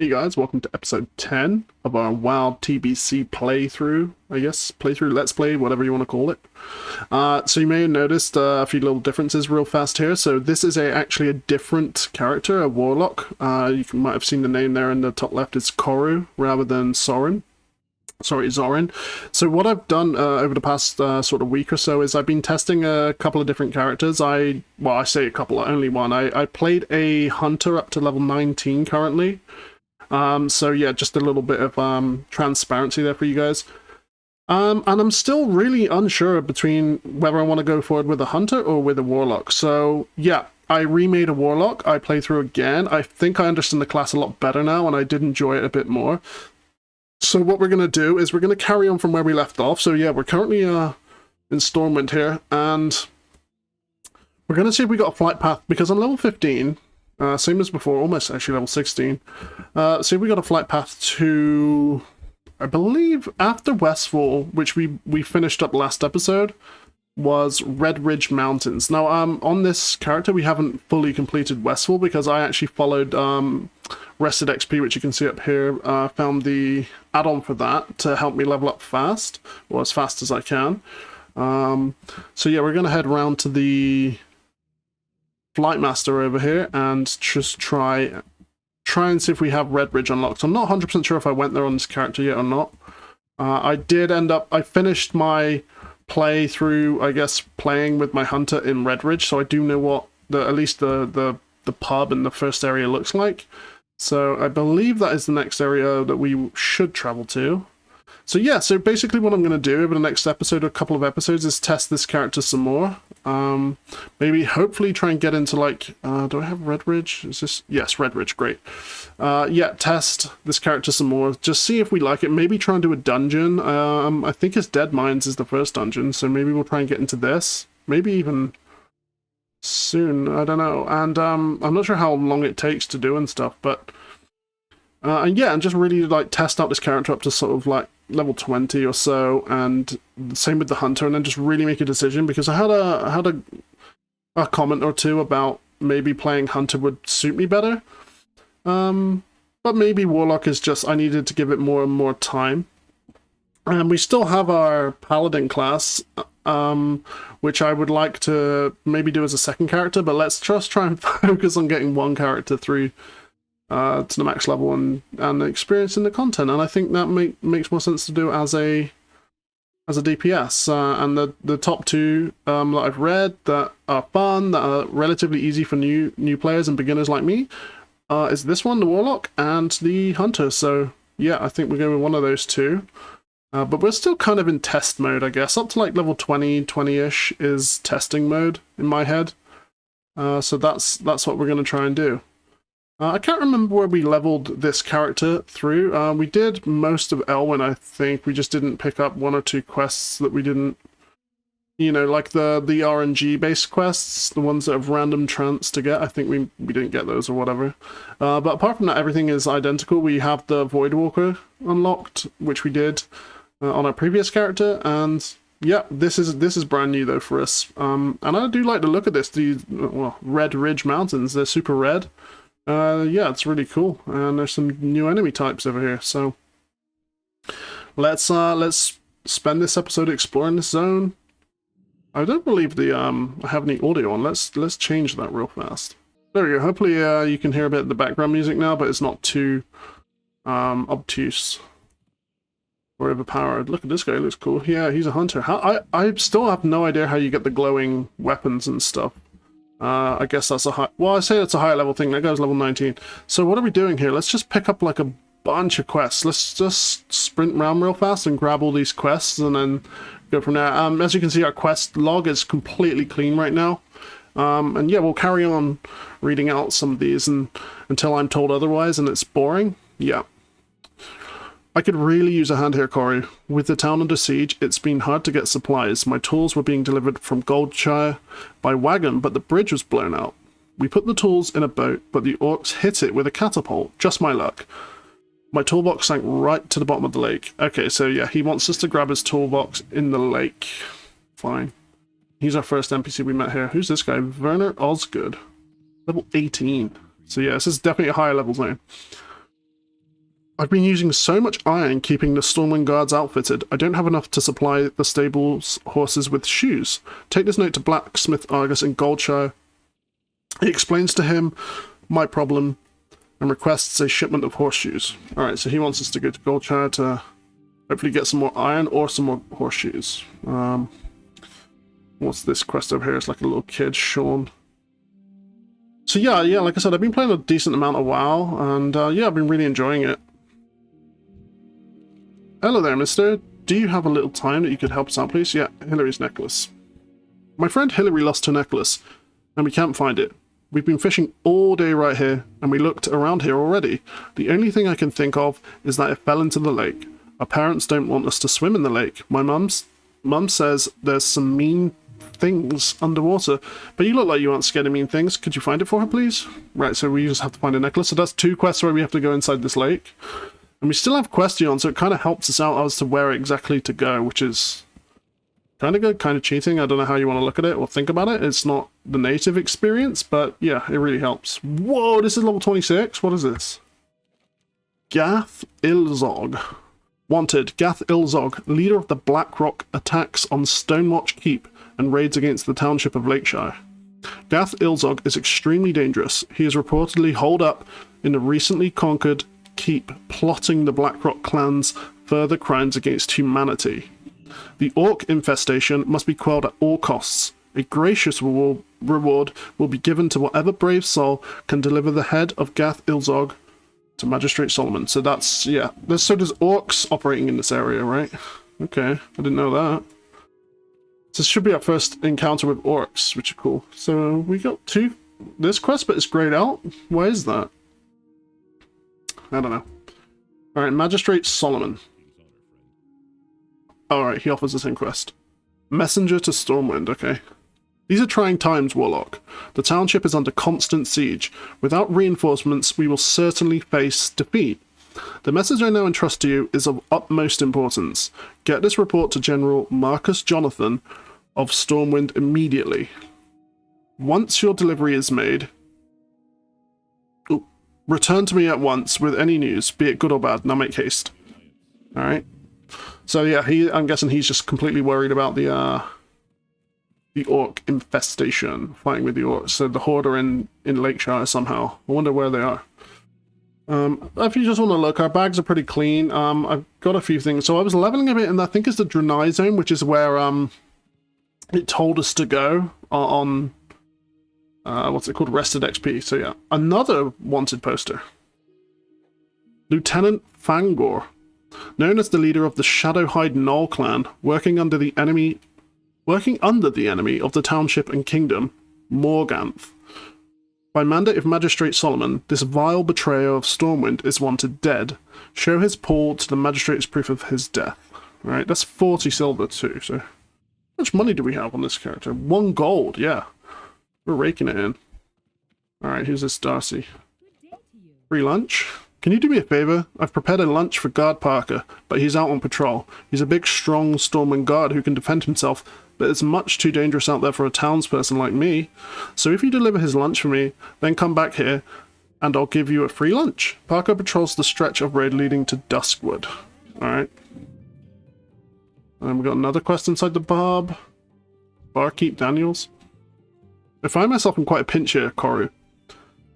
Hey guys, welcome to episode 10 of our WoW TBC playthrough, let's play, whatever you want to call it. So you may have noticed a few little differences real fast here. So this is actually a different character, a Warlock. Might have seen the name there in the top left, it's Koru rather than Zorin. So what I've done over the past sort of week or so is I've been testing a couple of different characters. I say a couple, only one. I played a Hunter up to level 19 currently. So yeah, just a little bit of transparency there for you guys. And I'm still really unsure between whether I want to go forward with a Hunter or with a Warlock. So yeah, I remade a Warlock, I played through again. I think I understand the class a lot better now, and I did enjoy it a bit more. So what we're going to do is we're going to carry on from where we left off. So yeah, we're currently in Stormwind here, and we're going to see if we got a flight path, because I'm level 15, same as before, almost actually level 16. See if we got a flight path to, I believe, after Westfall, which we finished up last episode, was Redridge Mountains. Now, on this character, we haven't fully completed Westfall, because I actually followed Rested XP, which you can see up here. Found the add-on for that to help me level up fast, or as fast as I can. So yeah, we're going to head around to the Flight Master over here and just try and see if we have Redridge unlocked. I'm not 100% sure if I went there on this character yet or not. I finished my playthrough, I guess, playing with my Hunter in Redridge, so I do know what at least the pub in the first area looks like. So I believe that is the next area that we should travel to. So yeah, so basically what I'm going to do over the next episode, or a couple of episodes, is test this character some more. Maybe hopefully try and get into, like, do I have Redridge? Is this? Yes, Redridge, great. Yeah, test this character some more, just see if we like it. Maybe try and do a dungeon. I think it's Dead Mines is the first dungeon, so maybe we'll try and get into this. Maybe even soon, I don't know. And I'm not sure how long it takes to do and stuff, but and yeah, and just really like test out this character up to sort of like level 20 or so, and same with the Hunter, and then just really make a decision, because I had a comment or two about maybe playing Hunter would suit me better, but maybe Warlock is just, I needed to give it more and more time. And we still have our Paladin class, which I would like to maybe do as a second character, but let's just try and focus on getting one character through to the max level and experiencing the content. And I think that makes more sense to do as a DPS. And the top two that I've read that are fun, that are relatively easy for new players and beginners like me, is this one, the Warlock, and the Hunter. So yeah, I think we're going with one of those two. But we're still kind of in test mode, I guess. Up to like level 20-ish is testing mode in my head. So that's what we're going to try and do. I can't remember where we leveled this character through. We did most of Elwyn, I think. We just didn't pick up one or two quests that we didn't, you know, like the RNG-based quests, the ones that have random chance to get. I think we didn't get those or whatever. But apart from that, everything is identical. We have the Voidwalker unlocked, which we did on our previous character, and yeah, this is brand new though for us. And I do like the look of this. These Redridge Mountains, they're super red. Yeah, it's really cool, and there's some new enemy types over here. So let's spend this episode exploring this zone. I don't believe the I have any audio on. Let's change that real fast. There we go. Hopefully you can hear a bit of the background music now, but it's not too obtuse or overpowered. Look at this guy, he looks cool. Yeah, he's a Hunter. I still have no idea how you get the glowing weapons and stuff. I guess that's I say that's a higher level thing. That guy's level 19. So what are we doing here? Let's just pick up like a bunch of quests. Let's just sprint around real fast and grab all these quests and then go from there. As you can see, our quest log is completely clean right now. And yeah, we'll carry on reading out some of these until I'm told otherwise and it's boring. Yeah. I could really use a hand here, Corey. With the town under siege, it's been hard to get supplies. My tools were being delivered from Goldshire by wagon, but the bridge was blown out. We put the tools in a boat, but the orcs hit it with a catapult. Just my luck. My toolbox sank right to the bottom of the lake. Okay, so yeah, he wants us to grab his toolbox in the lake. Fine. He's our first NPC we met here. Who's this guy? Werner Osgood. Level 18. So yeah, this is definitely a higher level zone. I've been using so much iron keeping the Stormwind guards outfitted, I don't have enough to supply the stable's horses with shoes. Take this note to Blacksmith Argus in Goldshire. He explains to him my problem and requests a shipment of horseshoes. Alright, so he wants us to go to Goldshire to hopefully get some more iron or some more horseshoes. What's this quest over here? It's like a little kid, Sean. So yeah, like I said, I've been playing a decent amount of WoW, and yeah, I've been really enjoying it. Hello there, mister. Do you have a little time that you could help us out, please? Yeah, Hillary's necklace. My friend Hillary lost her necklace, and we can't find it. We've been fishing all day right here, and we looked around here already. The only thing I can think of is that it fell into the lake. Our parents don't want us to swim in the lake. My mum says there's some mean things underwater, but you look like you aren't scared of mean things. Could you find it for her, please? Right, so we just have to find a necklace. So that's 2 quests where we have to go inside this lake. And we still have Question, so it kind of helps us out as to where exactly to go, which is kind of good, kind of cheating. I don't know how you want to look at it or think about it. It's not the native experience, but yeah, it really helps. Whoa, this is level 26? What is this? Gath Ilzog. Wanted, Gath Ilzog, leader of the Blackrock, attacks on Stonewatch Keep and raids against the township of Lakeshire. Gath Ilzog is extremely dangerous. He is reportedly holed up in the recently conquered keep, plotting the Blackrock clan's further crimes against humanity. The orc infestation must be quelled at all costs. A gracious reward will be given to whatever brave soul can deliver the head of Gath Ilzog to Magistrate Solomon. So that's, yeah. So there's orcs operating in this area, right? Okay, I didn't know that. So this should be our first encounter with orcs, which are cool. So we got this quest, but it's grayed out. Why is that? I don't know. Alright, Magistrate Solomon. Alright, he offers the same quest. Messenger to Stormwind, okay. These are trying times, Warlock. The township is under constant siege. Without reinforcements, we will certainly face defeat. The message I now entrust to you is of utmost importance. Get this report to General Marcus Jonathan of Stormwind immediately. Once your delivery is made, return to me at once with any news, be it good or bad. Now make haste. Alright. So yeah, I'm guessing he's just completely worried about the orc infestation, fighting with the orcs. So the horde are in Lakeshire somehow. I wonder where they are. If you just want to look, our bags are pretty clean. I've got a few things. So I was leveling a bit, and I think it's the Draenei Zone, which is where it told us to go on what's it called? Rested XP. So yeah, another wanted poster. Lieutenant Fangor, known as the leader of the Shadowhide Knoll clan, working under the enemy of the township and kingdom, Morganth. By mandate of Magistrate Solomon, this vile betrayer of Stormwind is wanted dead. Show his paw to the magistrate as proof of his death. Alright, that's 40 silver too, so... How much money do we have on this character? 1 gold, yeah. We're raking it in. Alright, who's this Darcy? Free lunch? Can you do me a favor? I've prepared a lunch for Guard Parker, but he's out on patrol. He's a big, strong Stormwind guard who can defend himself, but it's much too dangerous out there for a townsperson like me. So if you deliver his lunch for me, then come back here, and I'll give you a free lunch. Parker patrols the stretch of road leading to Duskwood. Alright. And we got another quest inside the Barkeep Daniels. I find myself in quite a pinch here, Koru.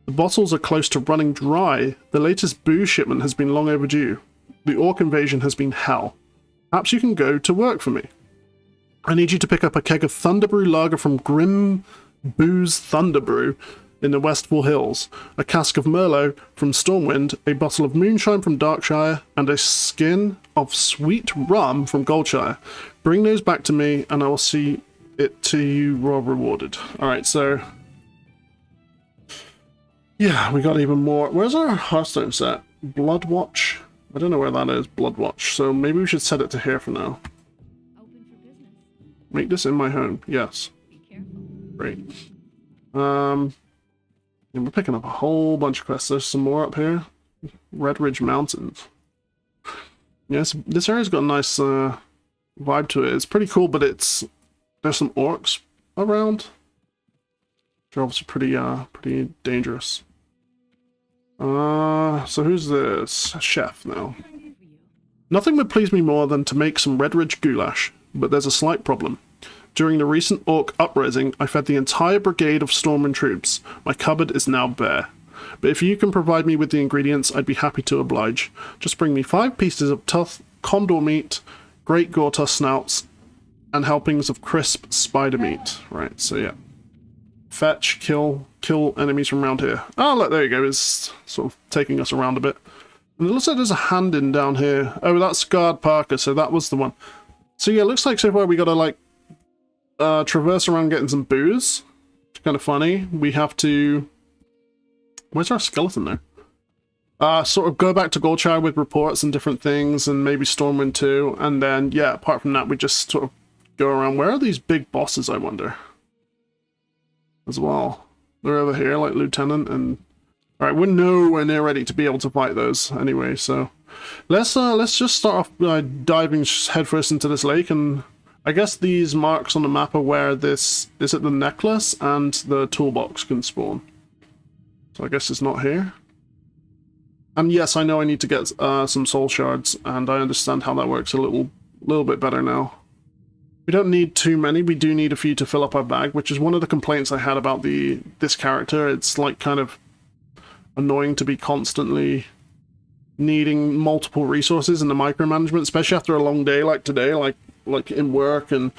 The bottles are close to running dry. The latest booze shipment has been long overdue. The orc invasion has been hell. Perhaps you can go to work for me. I need you to pick up a keg of Thunderbrew lager from Grim Booze Thunderbrew in the Westfall Hills, a cask of Merlot from Stormwind, a bottle of moonshine from Darkshire, and a skin of sweet rum from Goldshire. Bring those back to me, and I will see it to you well rewarded. Alright, so... yeah, we got even more. Where's our Hearthstone set? Bloodwatch? I don't know where that is, Bloodwatch, so maybe we should set it to here for now. Open for business. Make this in my home, yes. Be careful. Great. And we're picking up a whole bunch of quests. There's some more up here. Redridge Mountains. Yes, this area's got a nice vibe to it. It's pretty cool, but there's some orcs around. They're obviously pretty dangerous. So who's this? Chef now. Nothing would please me more than to make some Redridge goulash, but there's a slight problem. During the recent orc uprising, I fed the entire brigade of Stormwind troops. My cupboard is now bare. But if you can provide me with the ingredients, I'd be happy to oblige. Just bring me 5 pieces of tough condor meat, great gorta snouts, and helpings of crisp spider meat. Right, so yeah. Fetch, kill enemies from around here. Oh, look, there you go. It's sort of taking us around a bit. And it looks like there's a hand in down here. Oh, that's Guard Parker, so that was the one. So yeah, it looks like so far we gotta, like, traverse around getting some booze. It's kind of funny. We have to... Where's our skeleton there? Sort of go back to Goldshire with reports and different things, and maybe Stormwind too. And then, yeah, apart from that, we just sort of go around. Where are these big bosses, I wonder? As well. They're over here, like Lieutenant, and... Alright, we're nowhere near ready to be able to fight those anyway, so... Let's just start off by diving headfirst into this lake, and... I guess these marks on the map are where this... Is it the necklace and the toolbox can spawn? So I guess it's not here. And yes, I know I need to get some soul shards, and I understand how that works a little bit better now. We don't need too many, we do need a few to fill up our bag, which is one of the complaints I had about this character. It's like kind of annoying to be constantly needing multiple resources in the micromanagement, especially after a long day like today, like in work, and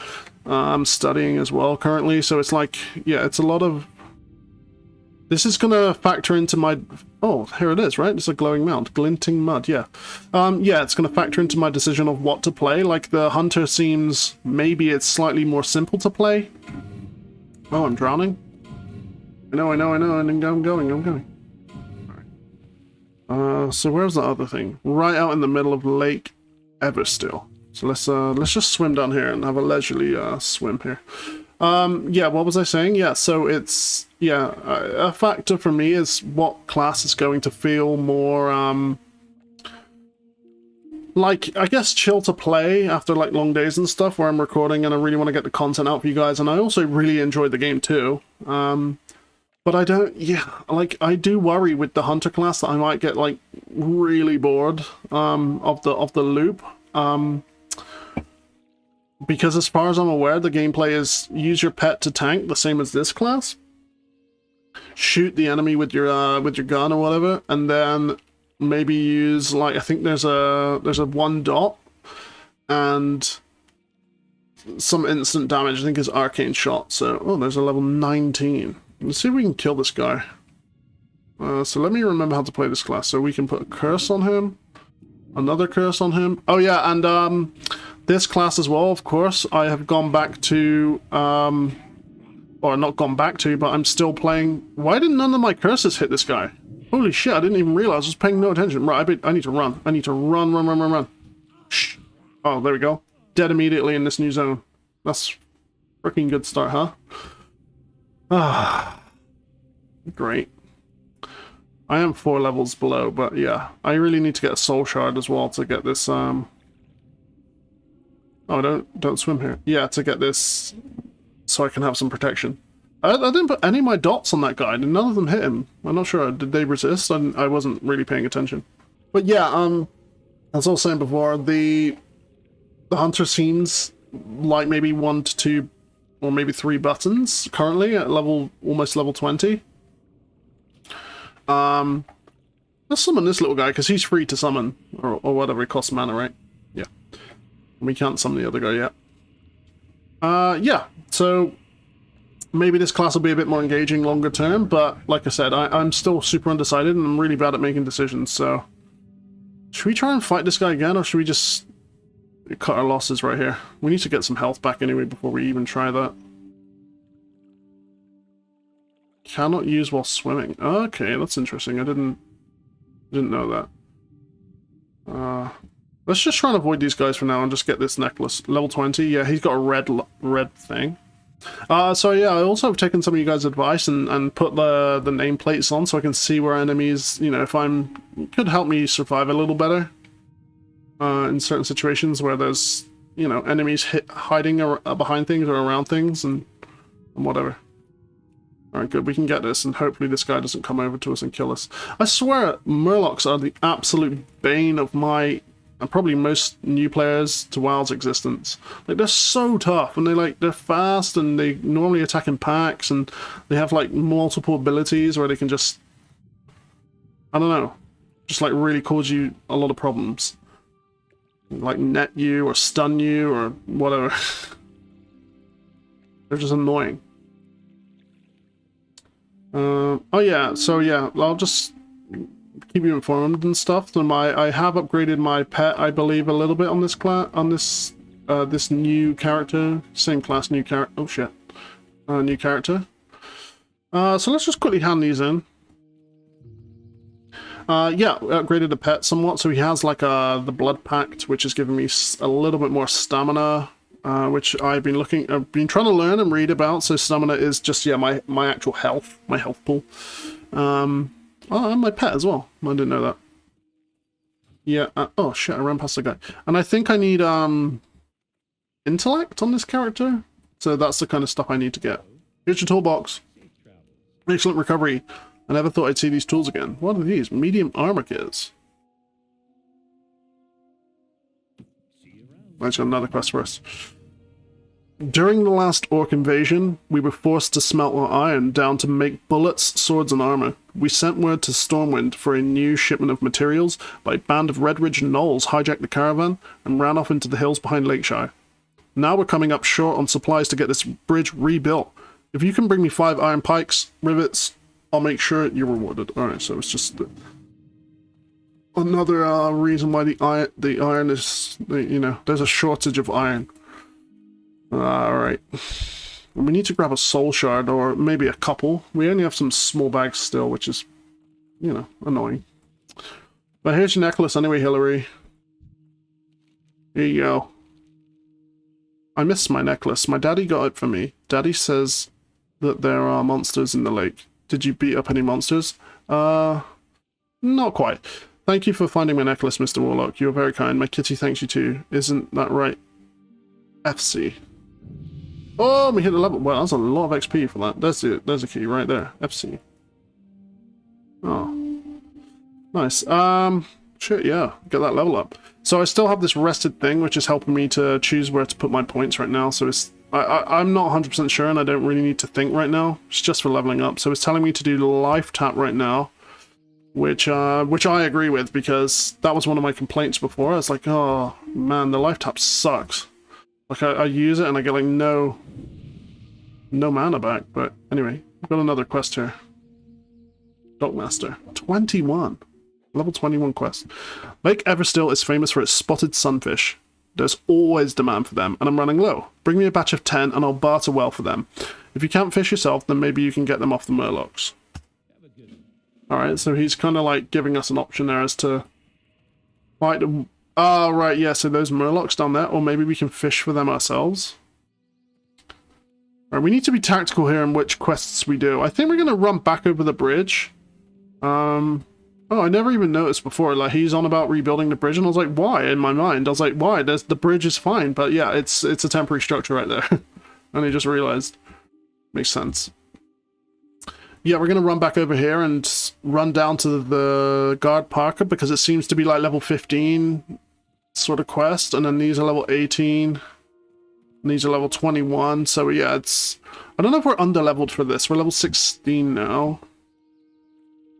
I'm studying as well currently, so it's like, yeah, it's a lot of... This is gonna factor into my... Oh, here it is, right? It's a glowing mount. Glinting mud, yeah. Yeah, it's gonna factor into my decision of what to play. Like, the Hunter seems... Maybe it's slightly more simple to play. Oh, I'm drowning. I know, and I'm going. Alright. So where's the other thing? Right out in the middle of Lake Everstill. So let's just swim down here and have a leisurely swim here. Yeah, what was I saying? Yeah, so it's... Yeah, a factor for me is what class is going to feel more, like, I guess chill to play after, like, long days and stuff where I'm recording and I really want to get the content out for you guys, and I also really enjoyed the game too. But I don't... Yeah, like, I do worry with the Hunter class that I might get, like, really bored, of the loop. Because as far as I'm aware, the gameplay is use your pet to tank, the same as this class. Shoot the enemy with your gun or whatever, and then maybe use, like, I think there's a 1 dot and some instant damage. I think is arcane shot. So there's a level 19. Let's see if we can kill this guy. So let me remember how to play this class. So we can put a curse on him, another curse on him. Oh yeah, and this class as well, of course, I have gone back to, or not gone back to, but I'm still playing. Why didn't none of my curses hit this guy? Holy shit, I didn't even realize. I was paying no attention. Right, I need to run. I need to run. Shh. Oh, there we go. Dead immediately in this new zone. That's freaking good start, huh? Ah, great. I am 4 levels below, but yeah, I really need to get a soul shard as well to get this, Oh, don't swim here. Yeah, to get this, so I can have some protection. I didn't put any of my dots on that guy, and none of them hit him. I'm not sure. Did they resist? I wasn't really paying attention. But yeah, as I was saying before, the Hunter seems like maybe 1 to 2, or maybe 3 buttons currently at almost level 20. Let's summon this little guy, because he's free to summon, or whatever, it costs mana, right? Yeah. We can't summon the other guy yet. Yeah, so maybe this class will be a bit more engaging longer term, but like I said, I'm still super undecided, and I'm really bad at making decisions, so... Should we try and fight this guy again, or should we just cut our losses right here? We need to get some health back anyway before we even try that. Cannot use while swimming. Okay, that's interesting. I didn't know that. Let's just try and avoid these guys for now and just get this necklace. Level 20. Yeah, he's got a red thing. So yeah, I also have taken some of you guys' advice and put the nameplates on so I can see where enemies, you know, if could help me survive a little better. In certain situations where there's, you know, enemies hiding behind things or around things and whatever. Alright, good. We can get this, and hopefully this guy doesn't come over to us and kill us. I swear, Murlocs are the absolute bane of my, and probably most new players to WoW's existence. Like, they're so tough, and they're fast, and they normally attack in packs, and they have, like, multiple abilities where they can just, I don't know, just, like, really cause you a lot of problems. Like, net you, or stun you, or whatever. They're just annoying. Oh yeah, so yeah, I'll just keep you informed and stuff. So I have upgraded my pet, I believe, a little bit on this this new character, same class, new character. Oh shit, new character. So let's just quickly hand these in. Yeah, upgraded the pet somewhat, so he has like the Blood Pact, which is giving me a little bit more stamina. Which I've been trying to learn and read about. So stamina is just, yeah, my actual health, my health pool. Oh, and my pet as well. I didn't know that. Yeah. Oh shit! I ran past the guy, and I think I need intellect on this character. So that's the kind of stuff I need to get. Here's your toolbox. Excellent recovery. I never thought I'd see these tools again. What are these? Medium armor kits. Let's got another quest for us. During the last orc invasion, we were forced to smelt our iron down to make bullets, swords, and armor. We sent word to Stormwind for a new shipment of materials, but a band of Redridge gnolls hijacked the caravan and ran off into the hills behind Lakeshire. Now we're coming up short on supplies to get this bridge rebuilt. If you can bring me 5 iron pikes, rivets, I'll make sure you're rewarded. Alright, so it's just another reason why the iron is, you know, there's a shortage of iron. Alright. We need to grab a soul shard, or maybe a couple. We only have some small bags still, which is, you know, annoying. But here's your necklace anyway, Hillary. Here you go. I missed my necklace. My daddy got it for me. Daddy says that there are monsters in the lake. Did you beat up any monsters? Not quite. Thank you for finding my necklace, Mr. Warlock. You're very kind. My kitty thanks you too. Isn't that right? FC. Oh, we hit the level. Well, that's a lot of XP for that. There's a key right there. FC. Oh. Nice. Shit, yeah. Get that level up. So I still have this rested thing, which is helping me to choose where to put my points right now. So it's... I'm not 100% sure, and I don't really need to think right now. It's just for leveling up. So it's telling me to do the life tap right now. Which I agree with, because that was one of my complaints before. I was like, oh man, the life tap sucks. Like I use it and I get like no mana back. But anyway, I've got another quest here. Dockmaster, 21, level 21 quest. Lake Everstill is famous for its spotted sunfish. There's always demand for them, and I'm running low. Bring me a batch of 10, and I'll barter well for them. If you can't fish yourself, then maybe you can get them off the Murlocs. Alright, so he's kind of like giving us an option there as to fight them. Oh, right, yeah, so those Murlocs down there, or maybe we can fish for them ourselves. Alright, we need to be tactical here in which quests we do. I think we're going to run back over the bridge. Oh, I never even noticed before, like, he's on about rebuilding the bridge, and I was like, why? In my mind, I was like, why? The bridge is fine, but yeah, it's a temporary structure right there. And I just realized. Makes sense. Yeah, we're going to run back over here and run down to the guard Parker, because it seems to be like level 15 sort of quest, and then these are level 18, and these are level 21, so yeah, it's... I don't know if we're under-leveled for this. We're level 16 now.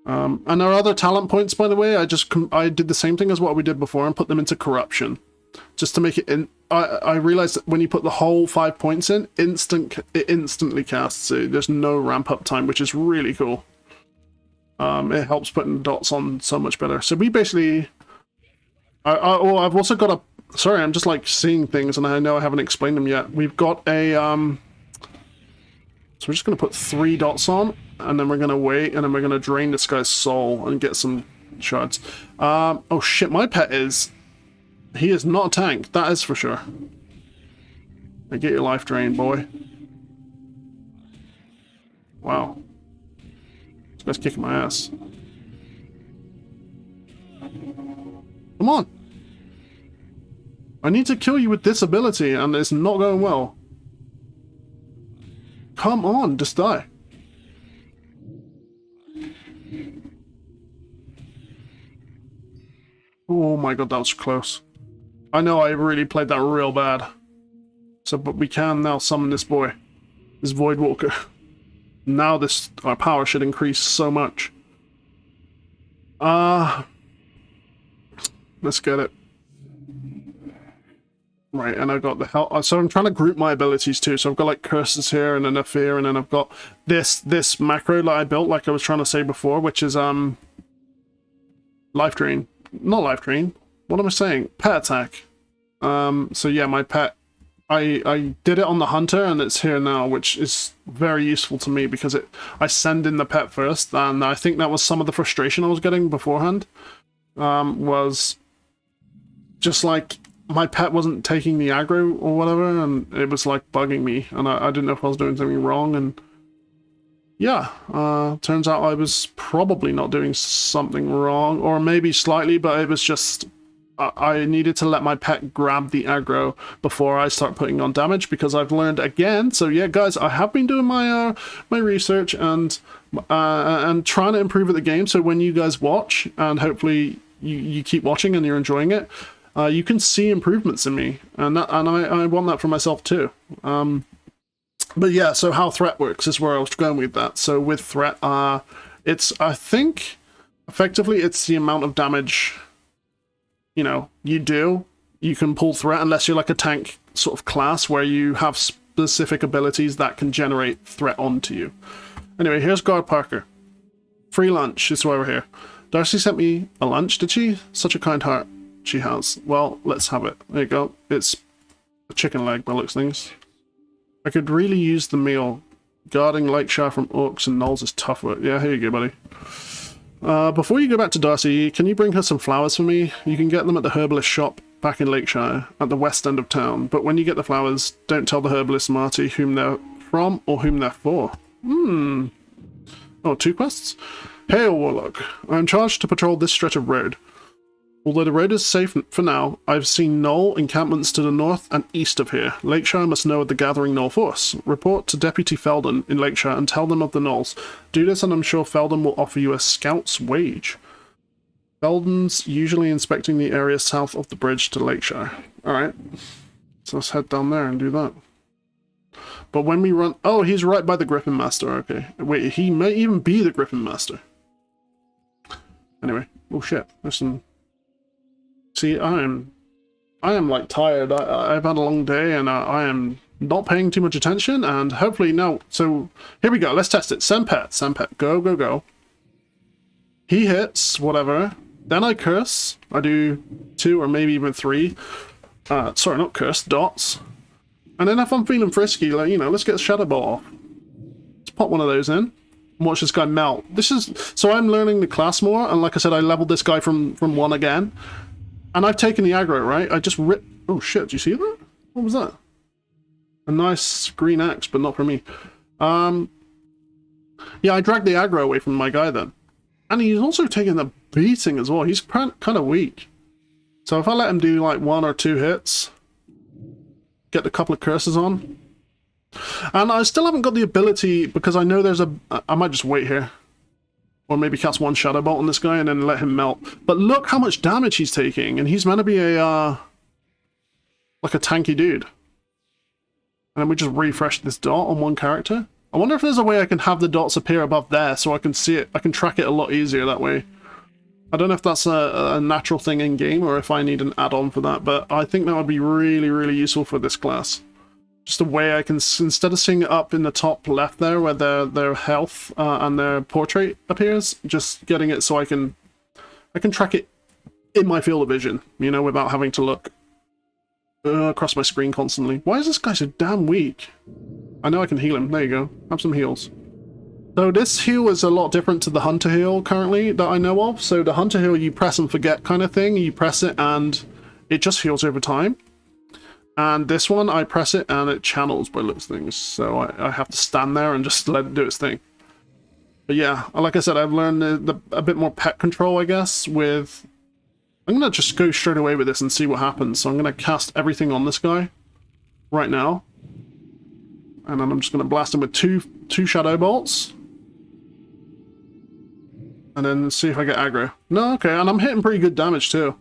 And our other talent points, by the way, I did the same thing as what we did before and put them into corruption. Just to make it in... I realized that when you put the whole 5 points in, it instantly casts, so there's no ramp up time, which is really cool. It helps putting dots on so much better. So we basically... I've also got a... Sorry, I'm just like seeing things and I know I haven't explained them yet. We've got a... So we're just going to put 3 dots on, and then we're going to wait, and then we're going to drain this guy's soul and get some shards. Oh shit, my pet is... He is not a tank, that is for sure. Now get your life drained, boy. Wow. This guy's kicking my ass. Come on! I need to kill you with this ability, and it's not going well. Come on, just die. Oh my god, that was close. I know I really played that real bad. So, but we can now summon this boy. This Void Walker. Now our power should increase so much. Let's get it. Right, and I've got the health. So I'm trying to group my abilities too. So I've got like curses here, and then a fear, and then I've got this macro that I built, like I was trying to say before, which is life drain. Not life drain. What am I saying? Pet attack. So yeah, my pet. I did it on the hunter, and it's here now, which is very useful to me because I send in the pet first, and I think that was some of the frustration I was getting beforehand. Was just like my pet wasn't taking the aggro or whatever, and it was like bugging me, and I didn't know if I was doing something wrong, and yeah, turns out I was probably not doing something wrong, or maybe slightly, but it was just I needed to let my pet grab the aggro before I start putting on damage, because I've learned again. So yeah, guys, I have been doing my my research and trying to improve at the game. So when you guys watch, and hopefully you keep watching and you're enjoying it, you can see improvements in me, and I want that for myself too. But yeah, so how threat works is where I was going with that. So with threat, it's, I think effectively it's the amount of damage you do. You can pull threat unless you're like a tank sort of class where you have specific abilities that can generate threat onto you. Anyway, here's Guard Parker. Free lunch is why we're here. Darcy sent me a lunch, did she? Such a kind heart she has. Well, let's have it. There you go. It's a chicken leg by looks things. I could really use the meal. Guarding Lakeshire from orcs and gnolls is tough work. Yeah, here you go, buddy. Before you go back to Darcy, can you bring her some flowers for me? You can get them at the herbalist shop back in Lakeshire, at the west end of town. But when you get the flowers, don't tell the herbalist Marty whom they're from or whom they're for. Oh, 2 quests? Hail, Warlock. I am charged to patrol this stretch of road. Although the road is safe for now, I've seen Gnoll encampments to the north and east of here. Lakeshire must know of the gathering Gnoll force. Report to Deputy Felden in Lakeshire and tell them of the Gnolls. Do this and I'm sure Felden will offer you a scout's wage. Felden's usually inspecting the area south of the bridge to Lakeshire. Alright, so let's head down there and do that. But when we run... Oh, he's right by the Griffin Master, okay. Wait, he may even be the Griffin Master. Anyway, oh shit, there's some... See, I am like tired. I've had a long day, and I am not paying too much attention, and hopefully now. So here we go. Let's test it. Send pet, go, go, go. He hits whatever. Then I curse. I do 2 or maybe even 3. Sorry, not curse. Dots. And then if I'm feeling frisky, like let's get the Shadow Bolt off. Let's pop one of those in. And watch this guy melt. This is so I'm learning the class more, and like I said, I leveled this guy from 1 again. And I've taken the aggro, right? I just ripped... Oh shit, do you see that? What was that? A nice green axe, but not for me. Yeah, I dragged the aggro away from my guy then. And he's also taking a beating as well. He's kind of weak. So if I let him do like 1 or 2 hits, get a couple of curses on. And I still haven't got the ability, because I know there's a... I might just wait here. Or maybe cast 1 Shadow Bolt on this guy and then let him melt. But look how much damage he's taking, and he's meant to be a, like a tanky dude. And then we just refresh this dot on 1 character. I wonder if there's a way I can have the dots appear above there so I can see it. I can track it a lot easier that way. I don't know if that's a natural thing in-game or if I need an add-on for that, but I think that would be really, really useful for this class. Just a way I can, instead of seeing it up in the top left there where their health and their portrait appears, just getting it so I can track it in my field of vision, without having to look across my screen constantly. Why is this guy so damn weak? I know I can heal him. There you go. Have some heals. So this heal is a lot different to the Hunter heal currently that I know of. So the Hunter heal, you press and forget kind of thing. You press it and it just heals over time. And this one, I press it and it channels by looks things. So I have to stand there and just let it do its thing. But yeah, like I said, I've learned a bit more pet control, I guess, with... I'm going to just go straight away with this and see what happens. So I'm going to cast everything on this guy right now. And then I'm just going to blast him with two Shadow Bolts. And then see if I get aggro. No, okay, and I'm hitting pretty good damage too.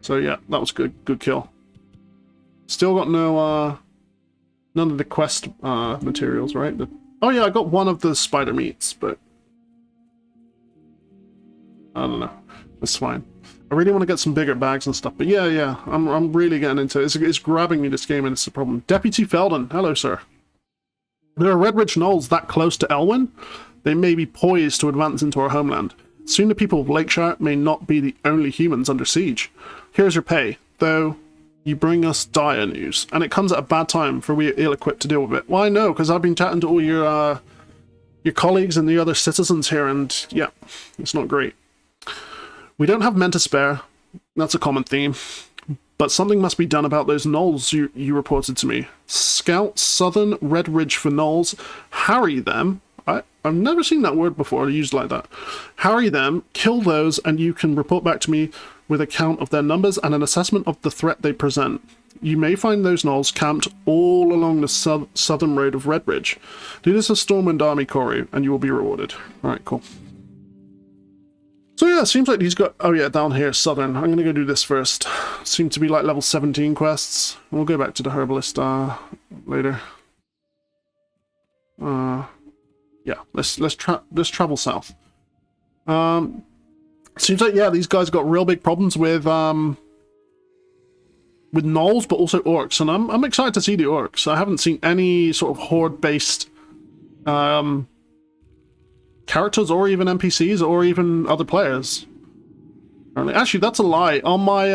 So yeah, that was good. Good kill. Still got no, none of the quest materials, right? Oh yeah, I got one of the spider meats, but I don't know. It's fine. I really want to get some bigger bags and stuff, but yeah, I'm really getting into it. It's grabbing me, this game, and it's a problem. Deputy Felden, hello, sir. There are Redridge Knolls that close to Elwyn. They may be poised to advance into our homeland. Soon the people of Lakeshire may not be the only humans under siege. Here's your pay, though you bring us dire news, and it comes at a bad time, for we are ill-equipped to deal with it. Well, I know, because I've been chatting to all your colleagues and the other citizens here, and yeah, it's not great. We don't have men to spare. That's a common theme. But something must be done about those gnolls you reported to me. Scout Southern Redridge for gnolls. Harry them. I've never seen that word before used like that. Harry them, kill those, and you can report back to me with a count of their numbers and an assessment of the threat they present. You may find those gnolls camped all along the southern road of Redridge. Do this as Stormwind Army Corey, and you will be rewarded. Alright, cool. So yeah, it seems like he's got... Oh yeah, down here, Southern. I'm gonna go do this first. Seem to be like level 17 quests. We'll go back to the Herbalist later. Yeah, let's travel south. Seems like, yeah, these guys got real big problems with gnolls, but also orcs, and I'm excited to see the orcs. I haven't seen any sort of horde-based characters, or even NPCs, or even other players. Actually, that's a lie. On my,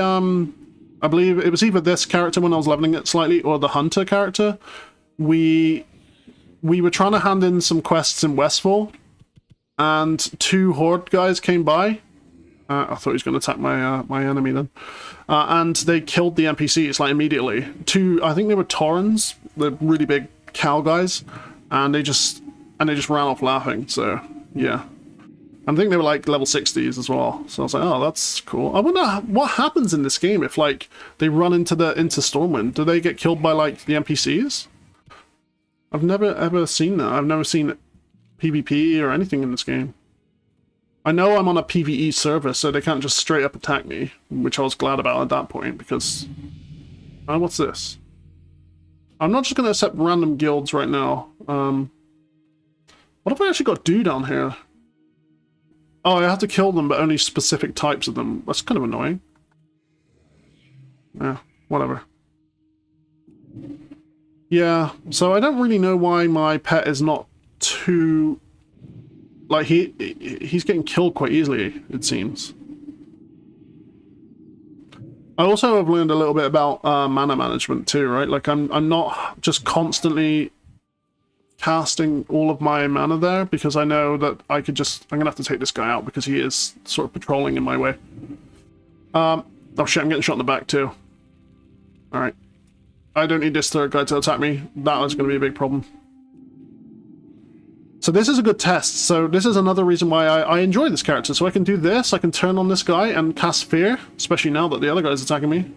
I believe it was either this character when I was leveling it slightly, or the Hunter character, we were trying to hand in some quests in Westfall, and 2 horde guys came by. I thought he was going to attack my enemy then. And they killed the NPCs, like, immediately. 2, I think they were Taurens, the really big cow guys, and they just ran off laughing, so... Yeah. I think they were like level 60s as well. So I was like, oh, that's cool. I wonder what happens in this game if like they run into Stormwind. Do they get killed by like the NPCs? I've never ever seen that. I've never seen PvP or anything in this game. I know I'm on a PvE server, so they can't just straight up attack me, which I was glad about at that point because... what's this? I'm not just going to accept random guilds right now. What have I actually got to do down here? Oh, I have to kill them, but only specific types of them. That's kind of annoying. Yeah, whatever. Yeah, so I don't really know why my pet is not too... Like, he's getting killed quite easily, it seems. I also have learned a little bit about mana management too, right? Like, I'm not just constantly casting all of my mana there, because I know that I could just... I'm gonna have to take this guy out because he is sort of patrolling in my way. Oh shit, I'm getting shot in the back too. Alright. I don't need this third guy to attack me. That was gonna be a big problem. So this is a good test. So this is another reason why I enjoy this character. So I can do this, I can turn on this guy and cast Fear, especially now that the other guy's attacking me.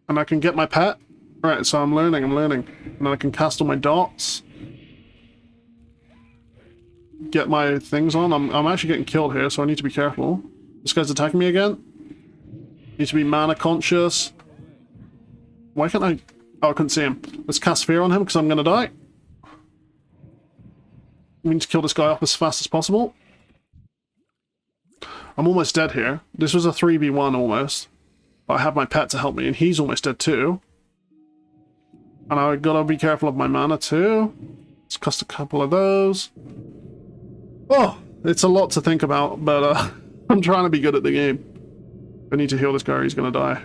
And I can get my pet. Alright, so I'm learning. And then I can cast all my dots. Get my things on. I'm actually getting killed here, so I need to be careful. This guy's attacking me again. Need to be mana conscious. Why can't I... Oh, I couldn't see him. Let's cast Fear on him, because I'm gonna die. I need to kill this guy off as fast as possible. I'm almost dead here. This was a 3v1 almost. But I have my pet to help me, and he's almost dead too. And I gotta be careful of my mana too. Let's cast a couple of those. Oh, it's a lot to think about, but I'm trying to be good at the game. I need to heal this guy or he's gonna die.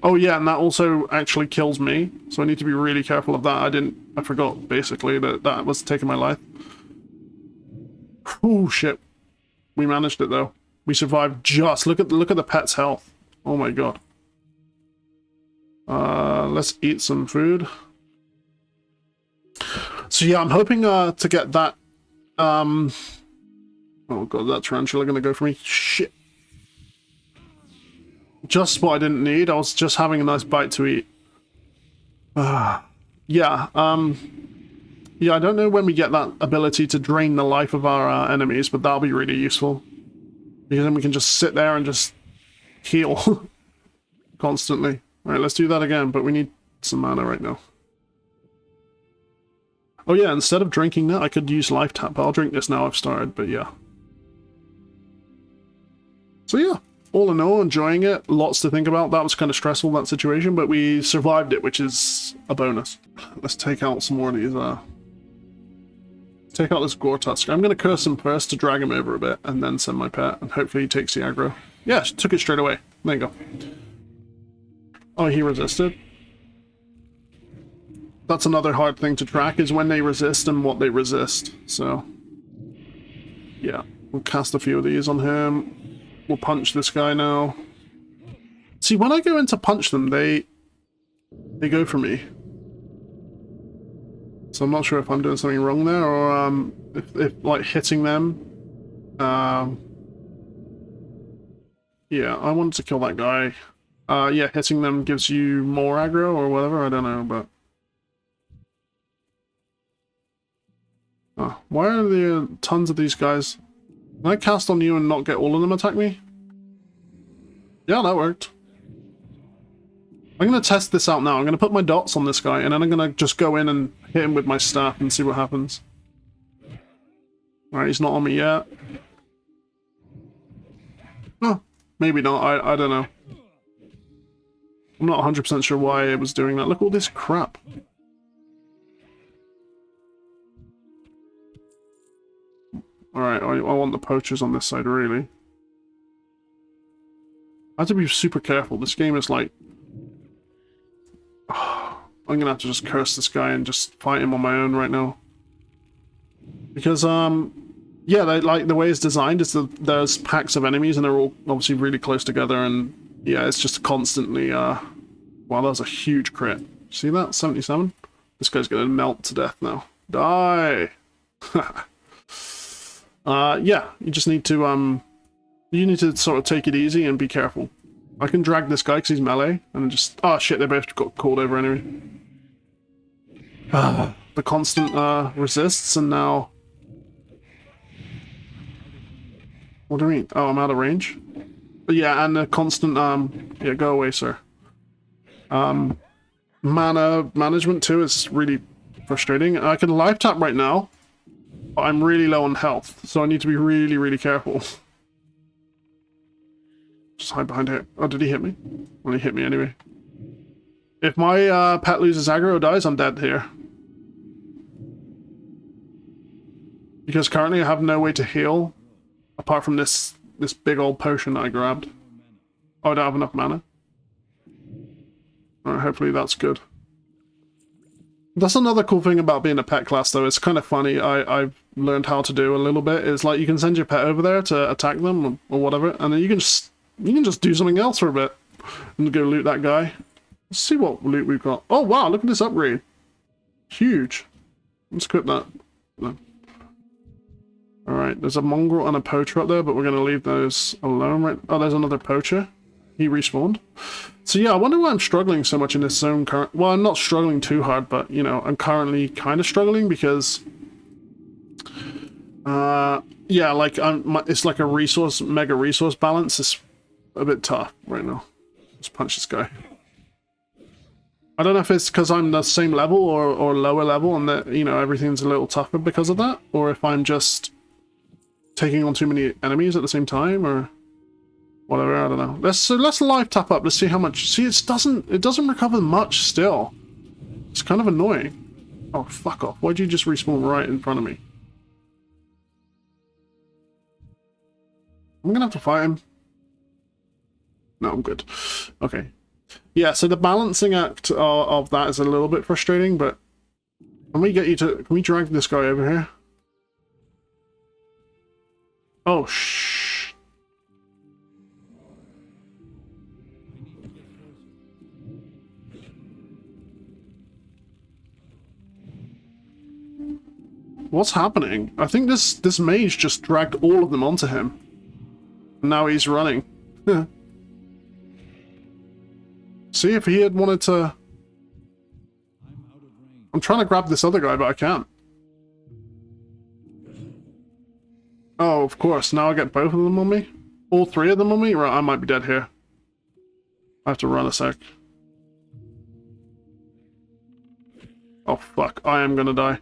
Oh yeah, and that also actually kills me, so I need to be really careful of that. I forgot, basically, that was taking my life. Oh shit. We managed it though. We survived just. Look at the pet's health. Oh my god. Let's eat some food. So yeah, I'm hoping to get that. Oh god, that tarantula gonna go for me. Shit. Just what I didn't need. I was just having a nice bite to eat. Yeah. Yeah, I don't know when we get that ability to drain the life of our enemies, but that'll be really useful. Because then we can just sit there and just heal constantly. Alright, let's do that again, but we need some mana right now. Oh yeah, instead of drinking that, I could use life tap, but I'll drink this now I've started, but yeah. So yeah, all in all, enjoying it. Lots to think about. That was kind of stressful, that situation, but we survived it, which is a bonus. Let's take out some more of these, take out this Gore-Tusk. I'm going to curse him first to drag him over a bit, and then send my pet, and hopefully he takes the aggro. Yeah, took it straight away. There you go. Oh, he resisted. That's another hard thing to track, is when they resist and what they resist. So, yeah, we'll cast a few of these on him. We'll punch this guy now. See, when I go in to punch them, they go for me. So I'm not sure if I'm doing something wrong there, or if like hitting them. Yeah, I wanted to kill that guy. Yeah, hitting them gives you more aggro or whatever. I don't know, but. Oh, why are there tons of these guys? Can I cast on you and not get all of them attack me? Yeah, that worked. I'm going to test this out now. I'm going to put my dots on this guy, and then I'm going to just go in and hit him with my staff and see what happens. Alright, he's not on me yet. Oh, maybe not. I don't know. I'm not 100% sure why it was doing that. Look at all this crap. Alright, I want the poachers on this side, really. I have to be super careful. This game is like... I'm gonna have to just curse this guy and just fight him on my own right now. Because, yeah, like, the way it's designed is that there's packs of enemies and they're all obviously really close together, and yeah, it's just constantly, wow, that was a huge crit. See that? 77? This guy's gonna melt to death now. Die! Yeah, you just need to, you need to sort of take it easy and be careful. I can drag this guy because he's melee, and just... Oh shit, they both got called over anyway. The constant, resists, and now... What do you mean? Oh, I'm out of range? But yeah, and the constant, yeah, go away, sir. Mana management, too, is really frustrating. I can life tap right now, but I'm really low on health, so I need to be really, really careful. Just hide behind here. Oh, did he hit me? Well, he hit me anyway. If my pet loses aggro or dies, I'm dead here. Because currently I have no way to heal, apart from this big old potion I grabbed. Oh, I don't have enough mana. Alright, hopefully that's good. That's another cool thing about being a pet class, though. It's kind of funny. I've learned how to do a little bit. It's like you can send your pet over there to attack them or whatever, and then you can just do something else for a bit and go loot that guy. Let's see what loot we've got. Oh wow, look at this upgrade. Huge. Let's equip that. No. Alright, there's a mongrel and a poacher up there, but we're going to leave those alone right... Oh, there's another poacher. He respawned. So yeah, I wonder why I'm struggling so much in this zone current... Well, I'm not struggling too hard, but, you know, I'm currently kind of struggling because... yeah, like, it's like a mega resource balance. It's a bit tough right now. Let's punch this guy. I don't know if it's because I'm the same level or lower level and that, you know, everything's a little tougher because of that, or if I'm just taking on too many enemies at the same time, or whatever. I don't know. Let's live tap up. Let's see how much. See, it doesn't recover much still. It's kind of annoying. Oh, fuck off! Why'd you just respawn right in front of me? I'm gonna have to fight him. No, I'm good. Okay. Yeah, so the balancing act of that is a little bit frustrating, but can we drag this guy over here? Oh, shh. What's happening? I think this mage just dragged all of them onto him. And now he's running. See, if he had wanted to... I'm trying to grab this other guy, but I can't. Oh, of course. Now I get both of them on me? All three of them on me? Right, I might be dead here. I have to run a sec. Oh fuck, I am gonna die.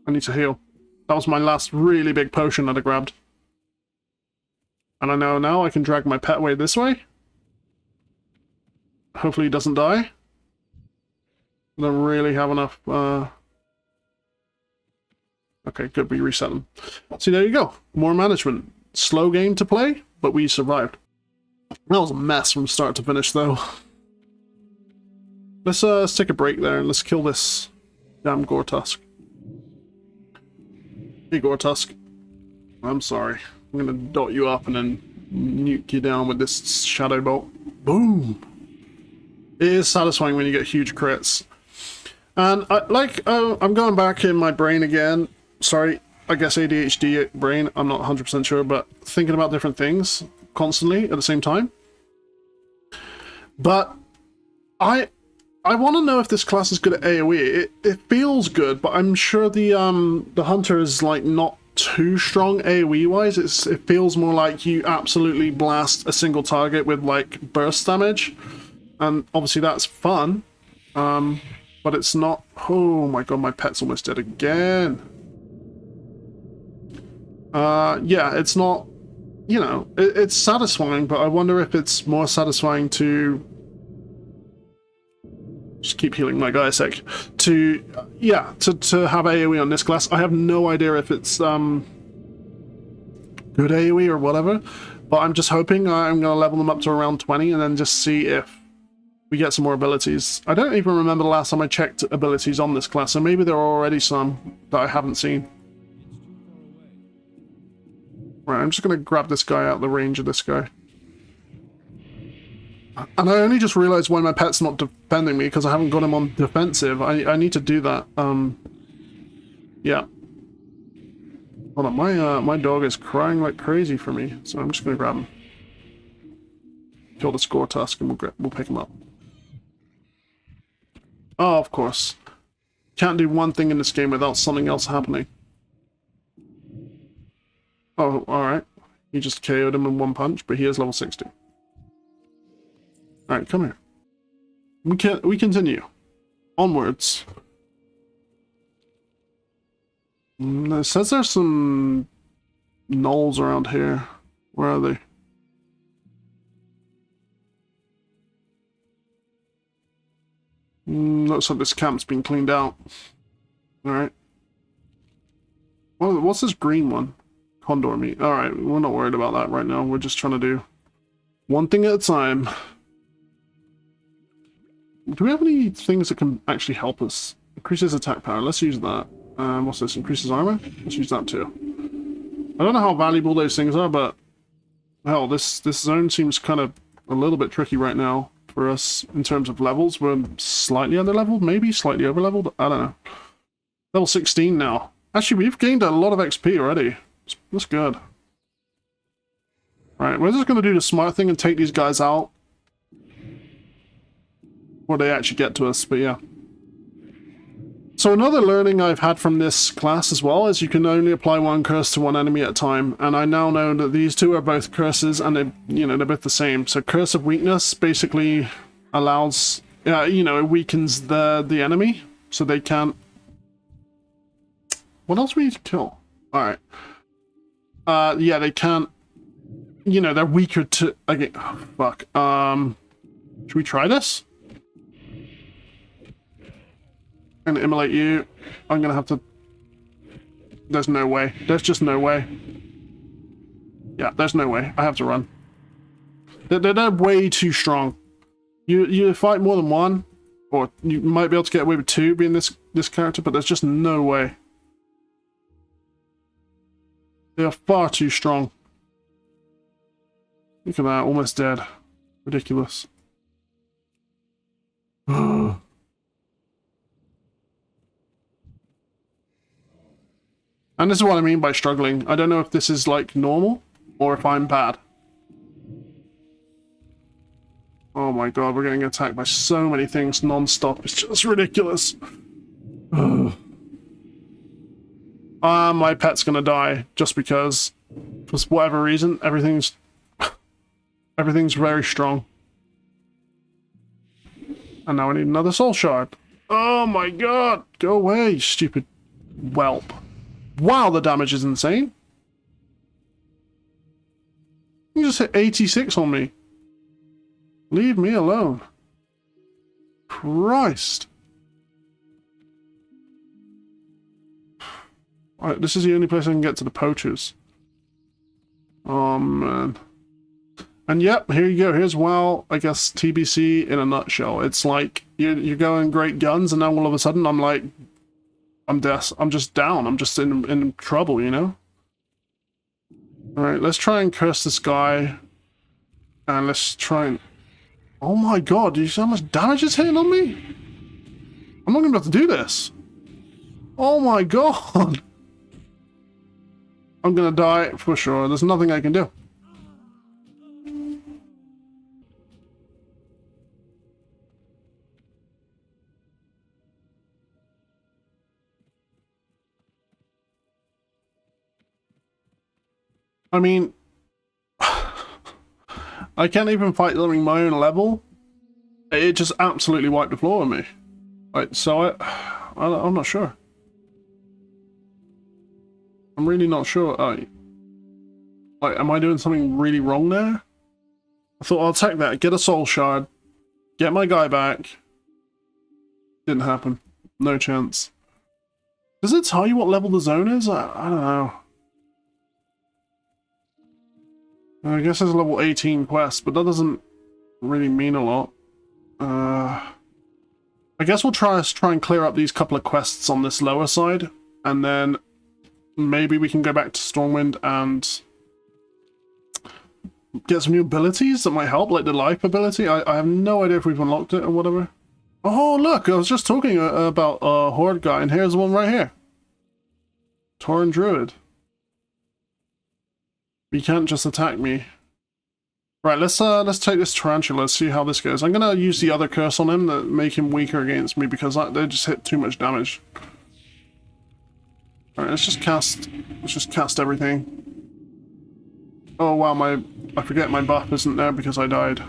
I need to heal. That was my last really big potion that I grabbed. And I know now I can drag my pet away this way. Hopefully he doesn't die. I don't really have enough, Okay, good, we reset them. See, there you go. More management. Slow game to play, but we survived. That was a mess from start to finish, though. Let's take a break there and let's kill this damn Gore-Tusk. Hey, Gore-Tusk. I'm sorry. I'm gonna dot you up and then nuke you down with this Shadow Bolt. Boom! It is satisfying when you get huge crits. And, I'm going back in my brain again. Sorry, I guess ADHD brain, I'm not 100% sure, but thinking about different things constantly at the same time. But I want to know if this class is good at AoE. It feels good, but I'm sure the hunter is like not too strong AoE wise. It feels more like you absolutely blast a single target with like burst damage, and obviously that's fun. But it's not. Oh my god, my pet's almost dead again. Yeah, it's not, you know, it's satisfying, but I wonder if it's more satisfying to just keep healing my guy a sec. To have AoE on this class. I have no idea if it's good AoE or whatever, but I'm just hoping I'm gonna level them up to around 20 and then just see if we get some more abilities. I don't even remember the last time I checked abilities on this class, so maybe there are already some that I haven't seen. Right, I'm just gonna grab this guy out of the range of this guy. And I only just realized why my pet's not defending me, because I haven't got him on defensive. I need to do that. Yeah. Hold on, my dog is crying like crazy for me, so I'm just gonna grab him. Kill the Gore-Tusk and we'll pick him up. Oh, of course. Can't do one thing in this game without something else happening. Oh, alright. He just KO'd him in one punch, but he is level 60. Alright, come here. We continue. Onwards. It says there's some gnolls around here. Where are they? Looks like this camp's been cleaned out. Alright. What's this green one? Condor meat. Alright, we're not worried about that right now. We're just trying to do one thing at a time. Do we have any things that can actually help us? Increases attack power. Let's use that. What's this? Increases armor? Let's use that too. I don't know how valuable those things are, but hell, this zone seems kind of a little bit tricky right now for us in terms of levels. We're slightly under-leveled, maybe slightly over-leveled. I don't know. Level 16 now. Actually, we've gained a lot of XP already. That's good. Right, we're just going to do the smart thing and take these guys out before they actually get to us, but yeah. So another learning I've had from this class as well is you can only apply one curse to one enemy at a time, and I now know that these two are both curses and they're both the same. So Curse of Weakness basically allows, it weakens the enemy so they can't... What else do we need to kill? Alright. Yeah, they can't, they're weaker to, again, oh, fuck, should we try this? I'm gonna immolate you. I'm gonna have to, there's no way, there's just no way. Yeah, there's no way, I have to run. They're way too strong. You fight more than one, or you might be able to get away with two being this character, but there's just no way. They are far too strong. Look at that, almost dead. Ridiculous. And this is what I mean by struggling. I don't know if this is like normal or if I'm bad. Oh my god, we're getting attacked by so many things non-stop. It's just ridiculous. My pet's gonna die just because, for whatever reason, everything's Everything's very strong. And now I need another soul shard. Oh my god! Go away, you stupid whelp. Wow, the damage is insane. You just hit 86 on me. Leave me alone. Christ. Alright, this is the only place I can get to the poachers. Oh man. And yep, here you go. Here's WoW, I guess, TBC in a nutshell. It's like, you're going great guns, and now all of a sudden I'm like, I'm just down. I'm just in trouble, you know? Alright, let's try and curse this guy. And let's try and... Oh my god, do you see how much damage is hitting on me? I'm not going to be able to do this. Oh my god. I'm going to die for sure. There's nothing I can do. I mean, I can't even fight them in my own level. It just absolutely wiped the floor on me. Like, so I'm not sure. I'm really not sure. Like, am I doing something really wrong there? I thought I'll take that, get a soul shard, get my guy back. Didn't happen. No chance. Does it tell you what level the zone is? I don't know. I guess there's a level 18 quest, but that doesn't really mean a lot. I guess we'll try and clear up these couple of quests on this lower side, and then maybe we can go back to Stormwind and get some new abilities that might help, like the life ability. I have no idea if we've unlocked it or whatever. Oh look, I was just talking about a Horde guy, and here's one right here. Tauren Druid. You can't just attack me. Right, let's take this tarantula, see how this goes. I'm gonna use the other curse on him that make him weaker against me because they just hit too much damage. Alright, let's just cast everything. Oh wow, I forget my buff isn't there because I died.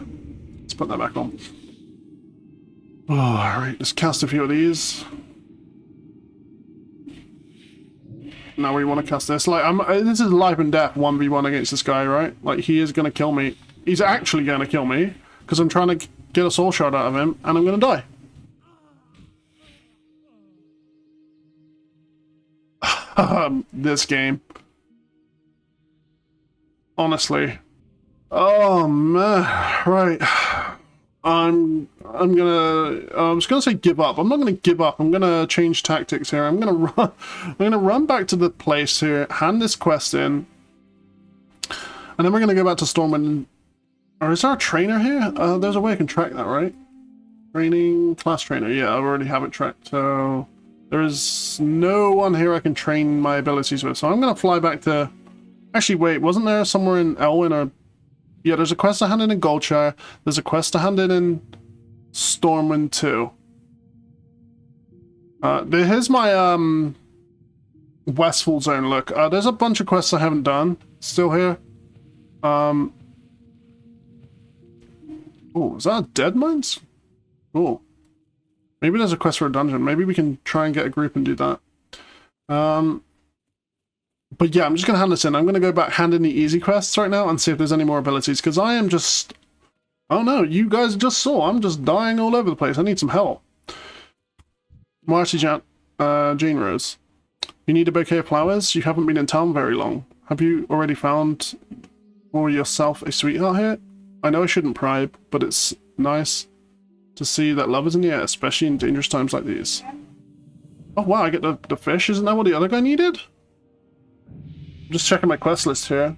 Let's put that back on. Oh, alright, let's cast a few of these. Now we want to cast this. Like, this is life and death 1v1 against this guy, right? Like, he is going to kill me. He's actually going to kill me because I'm trying to get a soul shard out of him, and I'm going to die. This game. Honestly. Oh man. Right. I'm just gonna say give up. I'm not gonna give up. I'm gonna change tactics here. I'm gonna run back to the place here, hand this quest in, and then we're gonna go back to Stormwind. Or is there a trainer here? There's a way I can track that, right? Training, class trainer. Yeah, I already have it tracked. So there is no one here I can train my abilities with. So I'm gonna fly back to. Actually, wait. Wasn't there somewhere in Elwyn or? Yeah, there's a quest to hand in Goldshire. There's a quest to hand in Stormwind too. Here's my Westfall zone look. There's a bunch of quests I haven't done still here. Oh, is that a dead mines? Oh. Maybe there's a quest for a dungeon. Maybe we can try and get a group and do that. But yeah, I'm just going to hand this in. I'm going to go back, hand in the easy quests right now and see if there's any more abilities. Because I am just... Oh no, you guys just saw. I'm just dying all over the place. I need some help. Marcy Jean Rose. You need a bouquet of flowers? You haven't been in town very long. Have you already found for yourself a sweetheart here? I know I shouldn't pry, but it's nice to see that love is in the air, especially in dangerous times like these. Oh wow, I get the fish. Isn't that what the other guy needed? Just checking my quest list here.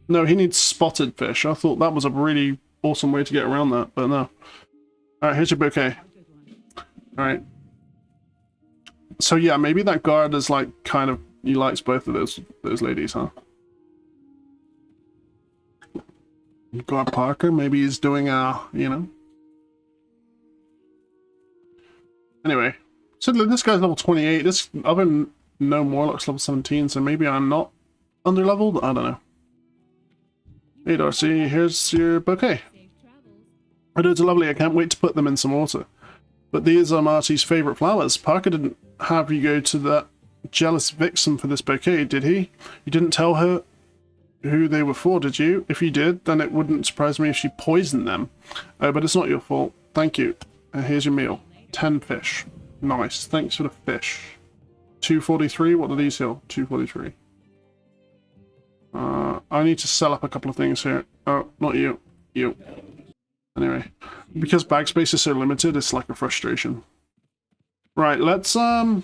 No, he needs spotted fish. I thought that was a really awesome way to get around that, but no. Alright, here's your bouquet. Alright. So yeah, maybe that guard is like kind of... He likes both of those ladies, huh? Guard Parker, maybe he's doing you know. Anyway. So this guy's level 28. This other no Warlock's level 17, so maybe I'm not under-leveled? I don't know. Hey Darcy, here's your bouquet. Safe travels. I know it's lovely, I can't wait to put them in some water. But these are Marty's favourite flowers. Parker didn't have you go to that jealous vixen for this bouquet, did he? You didn't tell her who they were for, did you? If you did, then it wouldn't surprise me if she poisoned them. Oh, but it's not your fault. Thank you. Here's your meal. 10 fish. Nice. Thanks for the fish. 243. What do these heal? 243. I need to sell up a couple of things here. Oh, not you. You. Anyway, because bag space is so limited, it's like a frustration. Right, let's do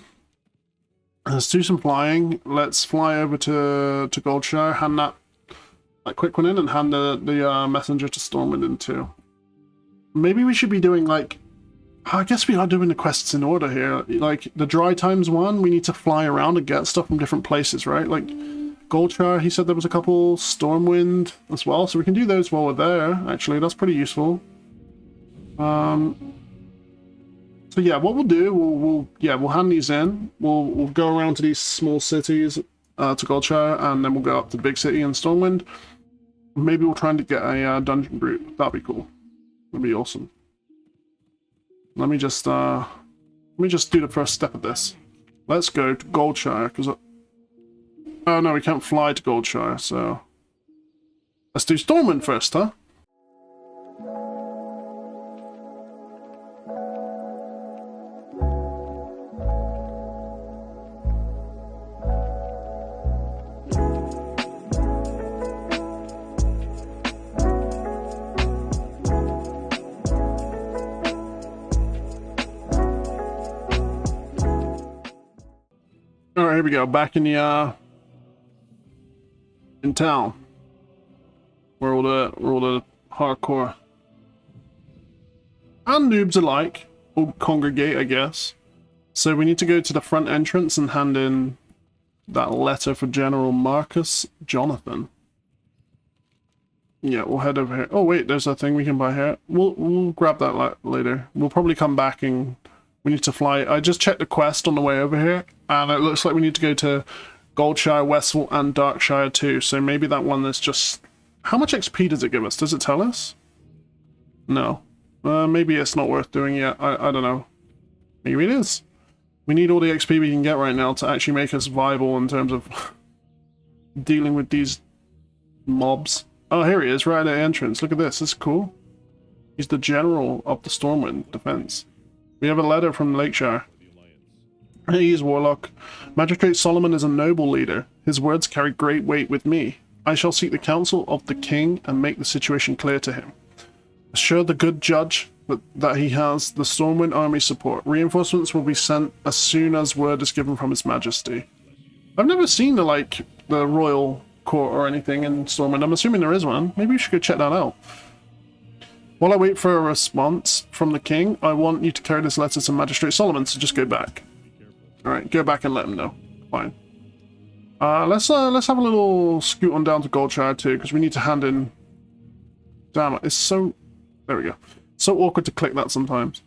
some flying. Let's fly over to Goldshire, hand that quick one in, and hand the messenger to Stormwind in too. Maybe we should be doing like, I guess we are doing the quests in order here. Like the dry times one, we need to fly around and get stuff from different places, right? Like Goldshire, he said there was a couple, Stormwind as well, so we can do those while we're there. Actually, that's pretty useful. So yeah, what we'll do, we'll hand these in. We'll go around to these small cities, to Goldshire, and then we'll go up to the big city in Stormwind. Maybe we'll try and get a dungeon group. That'd be cool. That'd be awesome. Let me just do the first step of this. Let's go to Goldshire, because oh no, we can't fly to Goldshire, so let's do Stormwind first, huh? Alright, here we go, back in the in town. Where all the hardcore and noobs alike will congregate, I guess. So we need to go to the front entrance and hand in that letter for General Marcus Jonathan. Yeah, we'll head over here. Oh wait, there's a thing we can buy here. We'll grab that later. We'll probably come back and we need to fly. I just checked the quest on the way over here, and it looks like we need to go to Goldshire, Westville, and Darkshire too. So maybe that one is just... How much XP does it give us? Does it tell us? No. Maybe it's not worth doing yet. I don't know. Maybe it is. We need all the XP we can get right now to actually make us viable in terms of dealing with these mobs. Oh, here he is, right at the entrance. Look at this. This is cool. He's the general of the Stormwind defense. We have a letter from Lakeshire. He is Warlock. Magistrate Solomon is a noble leader. His words carry great weight with me. I shall seek the counsel of the king and make the situation clear to him. Assure the good judge that he has the Stormwind army support. Reinforcements will be sent as soon as word is given from His Majesty. I've never seen the royal court or anything in Stormwind. I'm assuming there is one. Maybe we should go check that out. While I wait for a response from the king, I want you to carry this letter to Magistrate Solomon, so just go back. Alright, go back and let him know. Fine. Let's have a little scoot on down to Goldshire too, because we need to hand in... Damn it, it's so... There we go. So awkward to click that sometimes.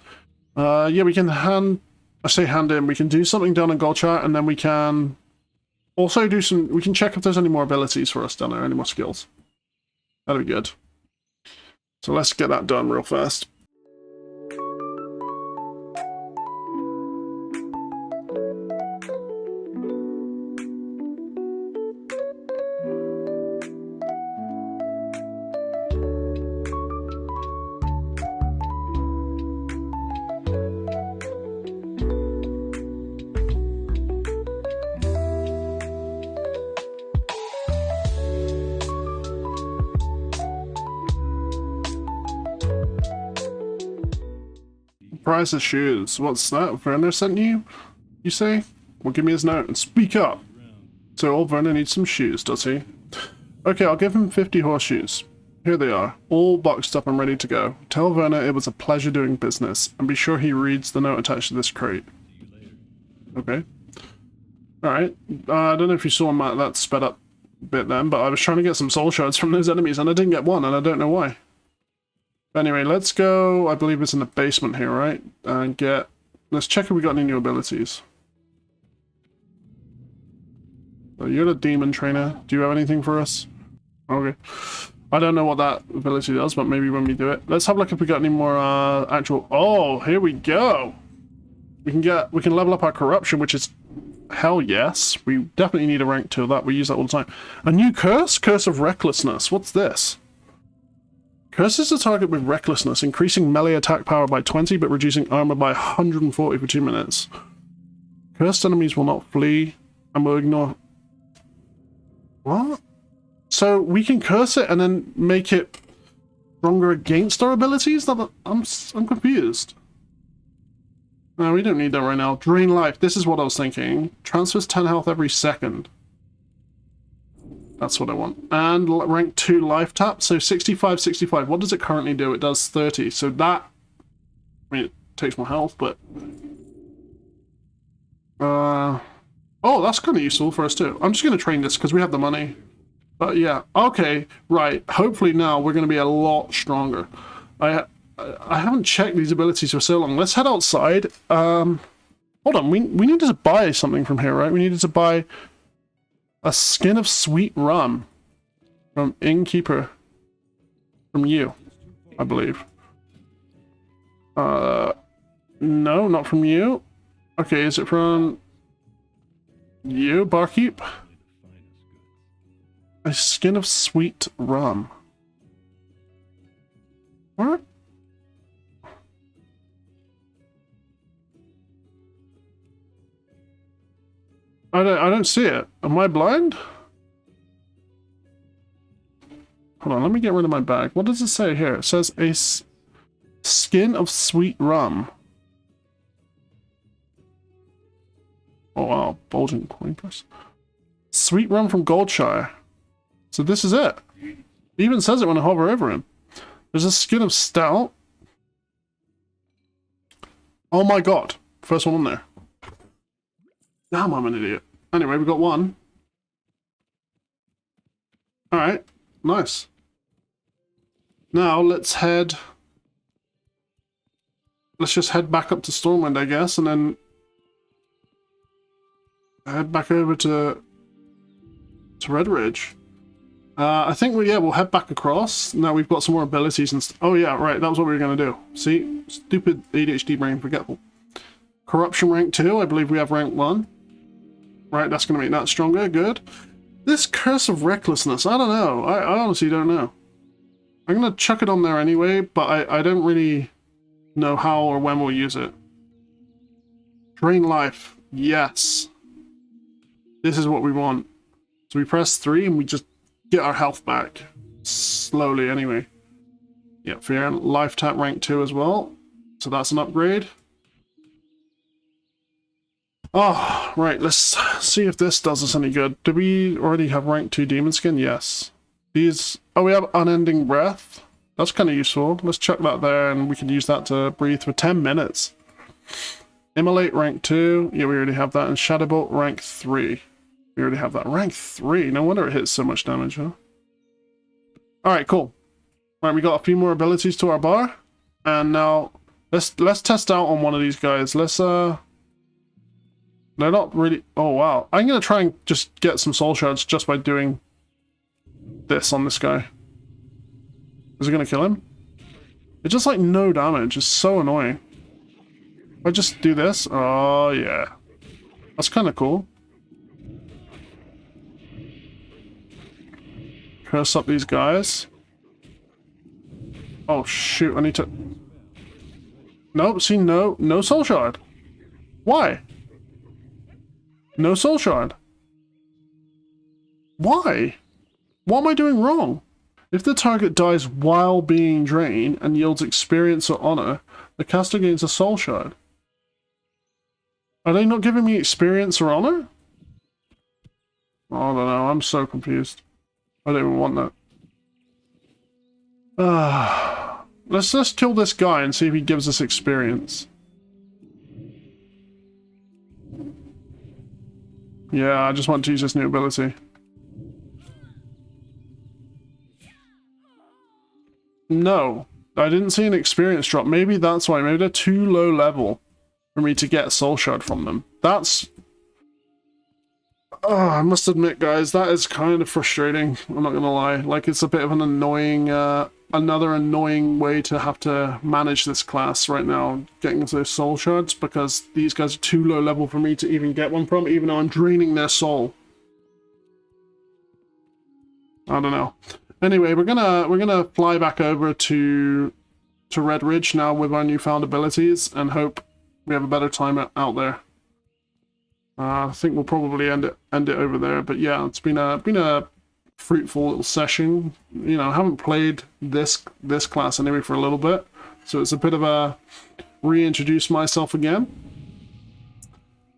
Yeah, we can hand... I say hand in, we can do something down in Goldshire, and then we can... Also do some... We can check if there's any more abilities for us down there, any more skills. That'll be good. So let's get that done real fast. Price of shoes. What's that? Werner sent you? You say? Well, give me his note and speak up. So old Werner needs some shoes, does he? Okay, I'll give him 50 horseshoes. Here they are, all boxed up and ready to go. Tell Werner it was a pleasure doing business, and be sure he reads the note attached to this crate. Okay. Alright. I don't know if you saw that sped up bit then, but I was trying to get some soul shards from those enemies, and I didn't get one, and I don't know why. Anyway, let's go, I believe it's in the basement here, right? And get... Let's check if we got any new abilities. So you're the demon trainer. Do you have anything for us? Okay. I don't know what that ability does, but maybe when we do it. Let's have a look if we got any more actual... Oh, here we go! We can level up our corruption, which is... Hell yes. We definitely need a rank 2 of that. We use that all the time. A new curse? Curse of Recklessness. What's this? Curses the target with Recklessness, increasing melee attack power by 20, but reducing armor by 140 for 2 minutes. Cursed enemies will not flee, and will ignore... What? So we can curse it and then make it stronger against our abilities? I'm confused. No, we don't need that right now. Drain life. This is what I was thinking. Transfers 10 health every second. That's what I want. And rank 2 life tap. So 65, 65. What does it currently do? It does 30. So that... I mean, it takes more health, but... Oh, that's kind of useful for us too. I'm just going to train this because we have the money. But yeah. Okay, right. Hopefully now we're going to be a lot stronger. I haven't checked these abilities for so long. Let's head outside. Hold on, we needed to buy something from here, right? We needed to buy a skin of sweet rum from Innkeeper. From you, I believe. No, not from you. Okay, is it from you, Barkeep? A skin of sweet rum. What? I don't see it. Am I blind? Hold on, let me get rid of my bag. What does it say here? It says a skin of sweet rum. Oh wow, bulging coin purse. Sweet rum from Goldshire. So this is it. It even says it when I hover over him. There's a skin of stout. Oh my god. First one on there. Damn, I'm an idiot. Anyway, we got one. Alright, nice. Now, let's just head back up to Stormwind, I guess, and then head back over to Redridge. I think we'll head back across. Now we've got some more abilities and oh yeah, right, that was what we were going to do. See? Stupid ADHD brain, forgetful. Corruption rank 2, I believe we have rank 1. Right, that's going to make that stronger, good. This Curse of Recklessness, I don't know. I honestly don't know. I'm going to chuck it on there anyway, but I don't really know how or when we'll use it. Drain life, yes. This is what we want. So we press 3 and we just get our health back. Slowly anyway. Yep, fair. Life tap rank 2 as well. So that's an upgrade. Oh, right, let's see if this does us any good. Do we already have rank 2 demon skin? Yes. These... Oh, we have unending breath. That's kind of useful. Let's chuck that there and we can use that to breathe for 10 minutes. Immolate rank 2. Yeah, we already have that. And Shadowbolt rank 3. We already have that. Rank 3. No wonder it hits so much damage, huh? Alright, cool. Alright, we got a few more abilities to our bar. And now, let's test out on one of these guys. They're not really... Oh, wow. I'm going to try and just get some soul shards just by doing this on this guy. Is it going to kill him? It's just like no damage. It's so annoying. If I just do this... Oh, yeah. That's kind of cool. Curse up these guys. Oh, shoot. I need to... Nope, see, no soul shard. Why? No soul shard. Why? What am I doing wrong? If the target dies while being drained and yields experience or honor, the caster gains a soul shard. Are they not giving me experience or honor? I don't know, I'm so confused. I don't even want that. Let's just kill this guy and see if he gives us experience. Yeah, I just want to use this new ability. No, I didn't see an experience drop. Maybe that's why. Maybe they're too low level for me to get a soul shard from them. That's... Oh, I must admit, guys, that is kind of frustrating. I'm not gonna lie. Like, it's a bit of an annoying, another annoying way to have to manage this class right now, getting those soul shards, because these guys are too low level for me to even get one from, even though I'm draining their soul. I don't know. Anyway, we're gonna fly back over to Redridge now with our newfound abilities and hope we have a better time out there. I think we'll probably end it over there, but yeah, it's been a fruitful little session. You know, I haven't played this class anyway for a little bit, so it's a bit of a reintroduce myself again.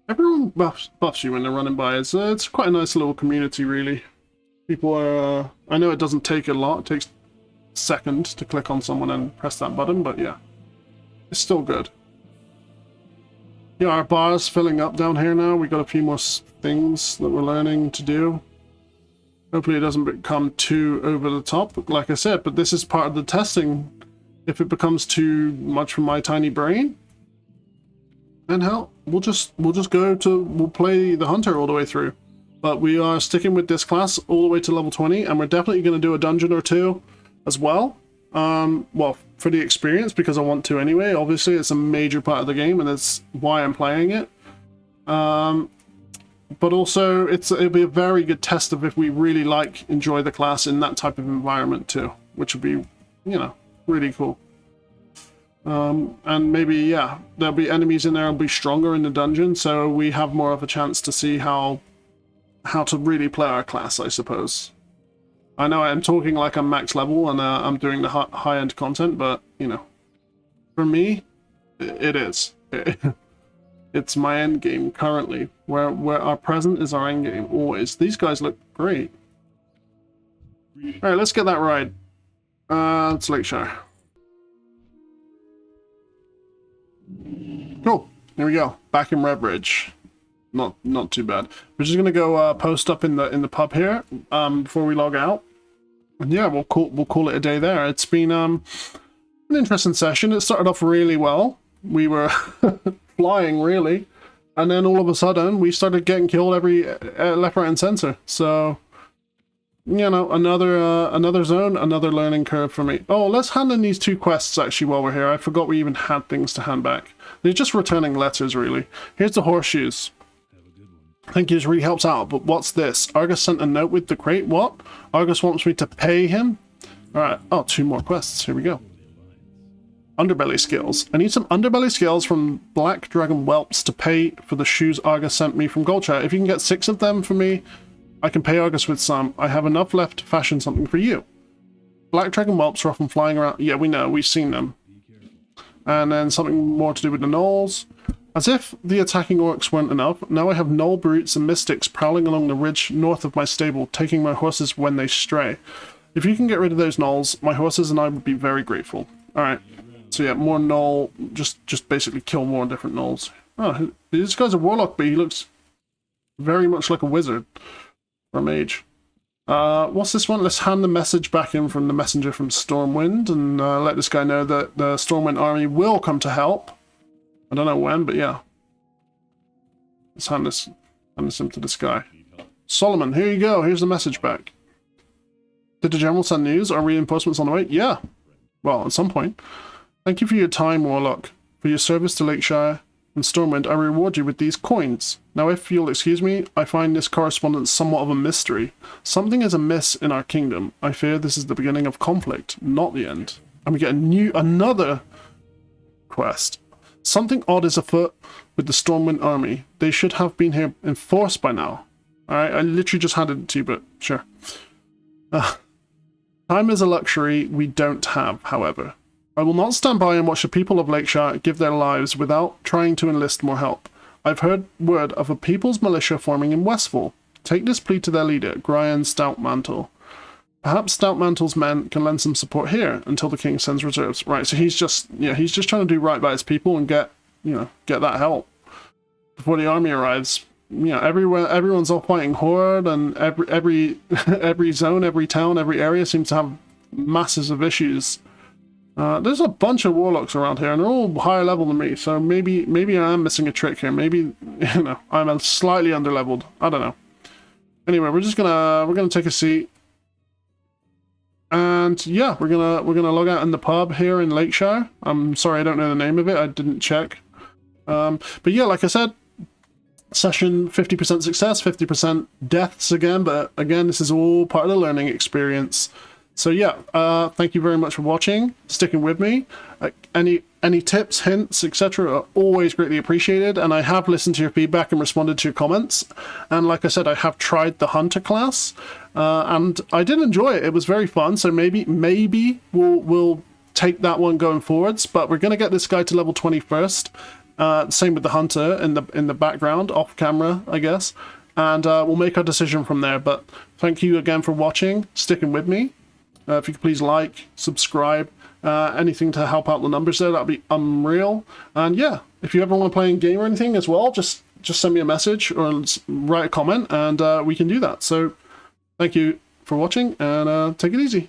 Everyone buffs you when they're running by. It's quite a nice little community, really. People are. I know it doesn't take a lot. It takes a second to click on someone and press that button, but yeah, it's still good. Yeah, our bar's filling up down here now. We got a few more things that we're learning to do. Hopefully it doesn't become too over the top, like I said, but this is part of the testing. If it becomes too much for my tiny brain, then hell, we'll play the hunter all the way through. But we are sticking with this class all the way to level 20, and we're definitely going to do a dungeon or two as well. Well, for the experience, because I want to anyway. Obviously, it's a major part of the game, and that's why I'm playing it. But also, it'll be a very good test of if we really enjoy the class in that type of environment too, which would be, you know, really cool. And maybe, yeah, there'll be enemies in there and be stronger in the dungeon, so we have more of a chance to see how to really play our class, I suppose. I know I'm talking like I'm max level and I'm doing the high-end content, but, you know, for me, it is. It's my end game currently, where our present is our end game, always. These guys look great. Alright, let's get that ride. It's Lakeshire. Cool, here we go, back in Redridge. Not too bad. We're just gonna go post up in the pub here before we log out. And yeah, we'll call it a day there. It's been an interesting session. It started off really well. We were flying really, and then all of a sudden we started getting killed every left, right, and center. So, you know, another zone, another learning curve for me. Oh, let's hand in these two quests actually while we're here. I forgot we even had things to hand back. They're just returning letters really. Here's the horseshoes. Thank you, this really helps out, but what's this? Argus sent a note with the crate. What? Argus wants me to pay him? Alright. Oh, two more quests. Here we go. Underbelly skills. I need some underbelly skills from Black Dragon Whelps to pay for the shoes Argus sent me from Goldshire. If you can get 6 of them for me, I can pay Argus with some. I have enough left to fashion something for you. Black Dragon Whelps are often flying around. Yeah, we know. We've seen them. And then something more to do with the gnolls. As if the attacking orcs weren't enough, now I have gnoll brutes and mystics prowling along the ridge north of my stable, taking my horses when they stray. If you can get rid of those gnolls, my horses and I would be very grateful. Alright, so yeah, more gnoll, just basically kill more different gnolls. Oh, this guy's a warlock, but he looks very much like a wizard. Or a mage. What's this one? Let's hand the message back in from the messenger from Stormwind, and let this guy know that the Stormwind army will come to help. I don't know when, but yeah. Let's hand this him to this guy. Solomon, here you go. Here's the message back. Did the general send news? Are reinforcements on the way? Yeah. Well, at some point. Thank you for your time, Warlock. For your service to Lakeshire and Stormwind, I reward you with these coins. Now, if you'll excuse me, I find this correspondence somewhat of a mystery. Something is amiss in our kingdom. I fear this is the beginning of conflict, not the end. And we get another quest. Something odd is afoot with the Stormwind army. They should have been here in force by now. Alright, I literally just handed it to you, but sure. Time is a luxury we don't have, however. I will not stand by and watch the people of Lakeshire give their lives without trying to enlist more help. I've heard word of a people's militia forming in Westfall. Take this plea to their leader, Grian Stoutmantle. Perhaps Stoutmantle's men can lend some support here until the king sends reserves. Right, so he's just trying to do right by his people and get that help before the army arrives. You know, everyone's all fighting horde, and every zone, every town, every area seems to have masses of issues. There's a bunch of warlocks around here, and they're all higher level than me. So maybe I am missing a trick here. Maybe I'm slightly underleveled. I don't know. Anyway, we're gonna take a seat. And yeah, we're gonna log out in the pub here in Lakeshire. I'm sorry, I don't know the name of it. I didn't check. But yeah, like I said, session 50% success, 50% deaths again. But again, this is all part of the learning experience. So yeah, thank you very much for watching, sticking with me. Any tips, hints, etc. are always greatly appreciated, and I have listened to your feedback and responded to your comments. And like I said, I have tried the Hunter class, and I did enjoy it. It was very fun. So maybe we'll take that one going forwards. But we're gonna get this guy to level 20 first. Same with the Hunter in the background, off camera, I guess. And we'll make our decision from there. But thank you again for watching, sticking with me. If you could please like, subscribe, anything to help out the numbers there, that'd be unreal. And yeah, if you ever want to play in game or anything as well, just send me a message or write a comment, and we can do that. So thank you for watching, and take it easy.